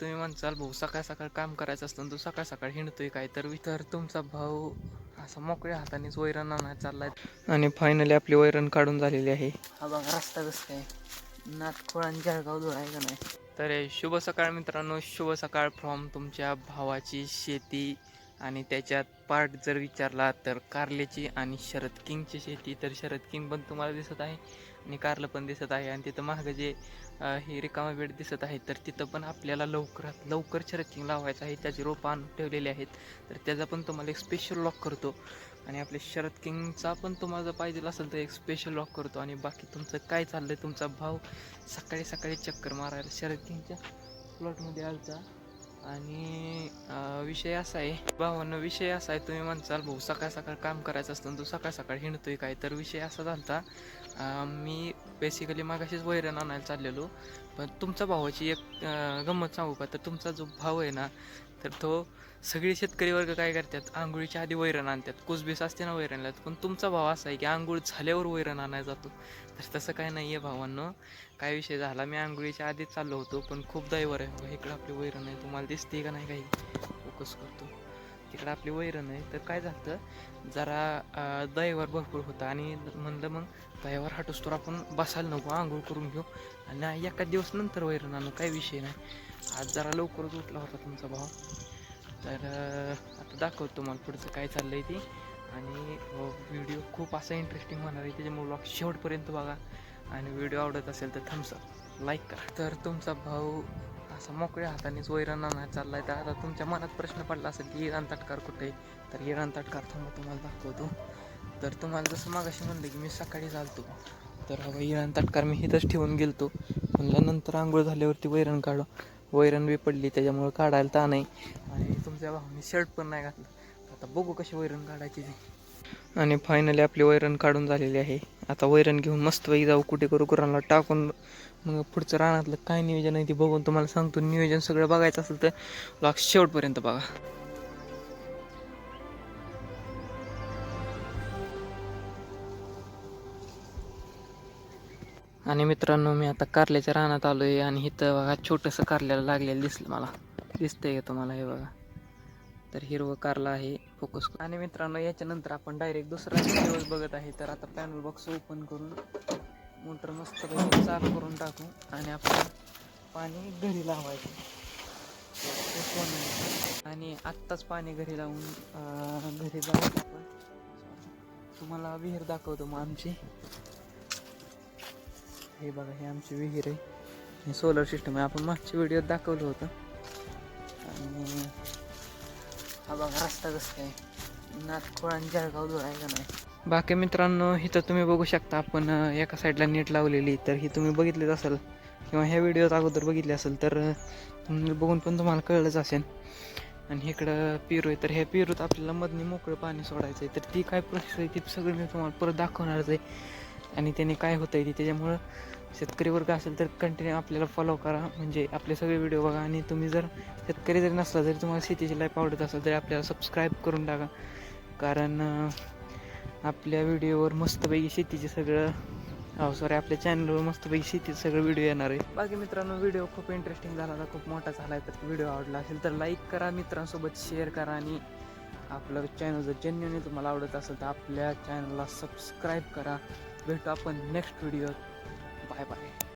तुम्ही म्हणसाल भाऊ सकाळ सकाळ काम करायचं असतं तो सकाळ सकाळ हिंडतोय काय तर तुमचा भाऊ असा मोकळ्या हातानेच वैरण आणायला चाललाय आणि फायनली आपली वैरण काढून झालेली आहे. हा बघा रस्ता कसं काय नाथखोळ आणि जळगाव दूर आहे का नाही. तर शुभ सकाळ मित्रांनो, शुभ सकाळ फ्रॉम तुमच्या भावाची शेती. आणि त्याच्यात पार्ट जर विचारला तर कारल्याची आणि शरद किंगची शेती. तर शरद किंग पण तुम्हाला दिसत आहे आणि कारलं पण दिसत आहे आणि तिथं मागं जे हे रिकामा बेड दिसत आहे तर तिथं पण आपल्याला लवकरात लवकर शरद किंग लावायचं आहे. त्याची रोपं आणून ठेवलेली आहेत तर त्याचा पण तुम्हाला एक स्पेशल लॉक करतो आणि आपल्या शरद किंगचा पण तुम्हाला जर पाहिजे असेल तर एक स्पेशल लॉक करतो. आणि बाकी तुमचं काय चाललंय, तुमचा भाव सकाळी सकाळी चक्कर मारायला शरद किंगच्या प्लॉटमध्ये आलता. आणि विषय असा आहे भावांनो, विषय असा आहे तुम्ही म्हणसाल भाऊ सकाळ सकाळ काम करायचं असतं तो सकाळ सकाळ हिंडतोय काय. तर विषय असा झाला मी बेसिकली मागाशीच वैरण आणायला चाललेलो. पण तुमच्या भावाची एक गंमत सांगू का. तर तुमचा जो भाव आहे ना तर तो सगळे शेतकरी वर्ग काय करतात, आंघोळीच्या आधी वैरण आणतात, कुसबीस असते ना वैरणला. पण तुमचा भाव असा आहे की आंघोळ झाल्यावर वैरण आणायला जातो. तर तसं काय नाही आहे भावांनो. काय विषय झाला, मी आंघोळीच्या आधीच चाललो होतो पण खूप दैवर आहे. इकडं आपली वैरण आहे, तुम्हाला दिसते का नाही काही फोकस करतो तिकडं आपली वैरण आहे. तर काय झालं जरा दैवर भरपूर होता आणि म्हणलं मग दैवर हटूस तर आपण बसायला नको, आंघोळ करून घेऊ आणि एका दिवस नंतर वैरण आणू, काही विषय नाही. आज जरा लवकरच उठला होता तुमचा भाव. तर आता दाखवतो तुम्हाला पुढचं काय चाललं आहे ती. आणि व्हिडिओ खूप असा इंटरेस्टिंग होणार आहे त्याच्यामुळे ब्लॉग शेवटपर्यंत बघा. आणि व्हिडिओ आवडत असेल तर थम्सअप लाईक करा. तर तुमचा भाऊ असा मोकळ्या हातानेच वैरण आणायला चाललाय. तर आता तुमच्या मनात प्रश्न पडला असेल की इराण ताटकार कुठे आहे. तर इराण ताटकार थांबा तुम्हाला दाखवतो. तर तुम्हाला जसं मागाशी म्हणलं की मी सकाळी चालतो तर हवा इराण ताटकार मी इथंच ठेवून गेलतो. म्हणलं नंतर आंघोळ झाल्यावरती वैरण काढू. वैरण बी पडली त्याच्यामुळे काढायला ता नाही. आणि तुमच्या भावाने शर्ट पण नाही घातलं. आता बघू कशी वैरण काढायची ती. आणि फायनली आपली वैरण काढून झालेली आहे. आता वैरण घेऊन मस्तपैकी जाऊ कुठे करू कुरांना टाकून मग पुढचं रानातलं काय नियोजन आहे ते बघून तुम्हाला सांगतो. नियोजन सगळं बघायचं असेल तर ब्लॉग शेवटपर्यंत बघा. आणि मित्रांनो, मी आता कारल्याच्या रानात आलो आहे आणि इथं बघा छोटंसं कारल्याला लागलेलं दिसलं मला. दिसतंय का तुम्हाला हे बघा. तर हिरवं कारला आहे फोकस. आणि मित्रांनो, याच्यानंतर आपण डायरेक्ट दुसरा दिवस बघत आहे. तर आता पॅनल बॉक्स ओपन करून मोटर मस्तपैकी चालू करून टाकू आणि आपण पाणी घरी लावायचं. आणि आत्ताच पाणी घरी लावून घरी जाऊन आपण तुम्हाला विहीर दाखवतो मग आमची. हे बघा, हे आमची विहीर आहे. हे सोलर सिस्टम आहे, आपण मागच्या व्हिडिओत दाखवलं होतं. आणि हा बघा रस्ता कसं काय नाथखोळ आणि जळगाव दूर आहे का नाही. बाकी मित्रांनो, इथं तुम्ही बघू शकता आपण एका साईडला नेट लावलेली. तर ही तुम्ही बघितलीच असेल किंवा ह्या व्हिडिओत अगोदर बघितली असेल तर बघून पण तुम्हाला कळलंच असेल. आणि इकडं पेरू आहे. तर ह्या पेरूत आपल्याला मधनी मोकळं पाणी सोडायचं आहे. तर ती काय प्रोसेस आहे ती सगळं मी तुम्हाला परत दाखवणारच आहे. आणि त्याने काय होतं आहे ती, त्याच्यामुळं शेतकरी वर्ग असेल तर कंटिन्यू आपल्याला फॉलो करा. म्हणजे आपले सगळे व्हिडिओ बघा. आणि तुम्ही जर शेतकरी जरी नसला तरी तुम्हाला शेतीची लाईफ आवडत असेल तरी आपल्याला सबस्क्राईब करून टाका. कारण आपल्या व्हिडिओवर मस्तपैकी शेतीचे सगळं आपल्या चॅनलवर मस्तपैकी शेतीचं सगळं व्हिडिओ येणार आहे. बाकी मित्रांनो, व्हिडिओ खूप इंटरेस्टिंग झाला होता, खूप मोठा झाला आहे. तर व्हिडिओ आवडला असेल तर लाईक करा, मित्रांसोबत शेअर करा. आणि आपलं चॅनल जर जेन्युइनली तुम्हाला आवडत असेल तर आपल्या चॅनलला सबस्क्राईब करा. भेटू आपण नेक्स्ट व्हिडिओत. Bye bye.